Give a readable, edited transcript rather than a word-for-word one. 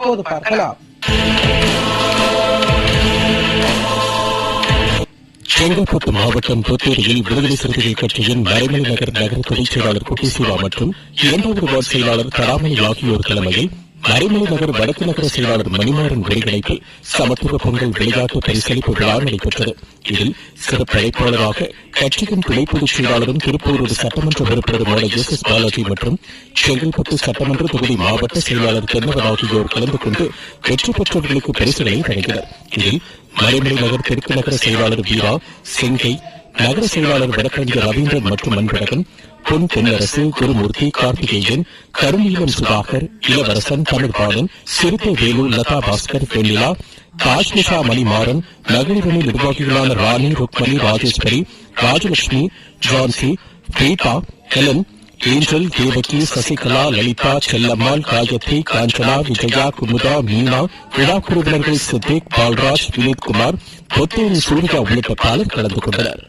இப்போது பார்க்கலாம். செங்கல்பட்டு மாவட்டம் தோத்தூரில் விடுதலை சிறுத்தைகள் கட்சியின் மறைமலை நகர் நகர துணைச் செயலாளர் குட்டி சிவா மற்றும் 2வது வார்டு செயலாளர் தராமணி ஆகியோர் தலைமையில் மறைமலை நகர் வடக்கு நகர செயலாளர் மணிமாறன் ஒருங்கிணைப்பில் சமத்துவ பொங்கல் விளையாட்டு பரிசளிப்பு விழா நடைபெற்றது. இதில் சிறப்பு அழைப்பாளராக கட்சியின் துணை பொதுச் செயலாளரும் திருப்பூரூர் சட்டமன்ற உறுப்பினருமான எஸ் பாலாஜி மற்றும் செங்கல்பட்டு சட்டமன்ற தொகுதி மாவட்ட செயலாளர் தென்னவன் ஆகியோர் கலந்து கொண்டு வெற்றி பெற்றவர்களுக்கு பரிசுகளை வழங்கினர். இதில் மறைமலை நகர் தெற்கு நகர செயலாளர் வீரா, செங்கை, நகர செயலாளர் வடக்கறிஞர் ரவீந்திரன் மற்றும் அன்பழகன், பொன் தென்னரசு, குருமூர்த்தி, கார்த்திகேயன், கருநீலம் சுதாகர், இளவரசன், தமிழ்பாலன், சிறுத்தை வேலு, லதா பாஸ்கர், வெண்ணிலா, காஷ்மிஷா மணிமாறன், நகரிரணி நிர்வாகிகளான ராணி, ருக்மணி, ராஜேஸ்வரி, ராஜலட்சுமி, ஜான்சி, பிரீதா, ஹெலன், ஏஞ்சல், தேவகி, சசிகலா, லலிதா, செல்லம்மாள், காயத்ரி, காஞ்சனா, விஜயா, குமுதா, மீனா, விழா குழுவினர்கள் சித்திக், பால்ராஜ், வினோத்குமார், பொத்தேரி சூர்யா உள்ளிட்ட பலர் கலந்து கொண்டனர்.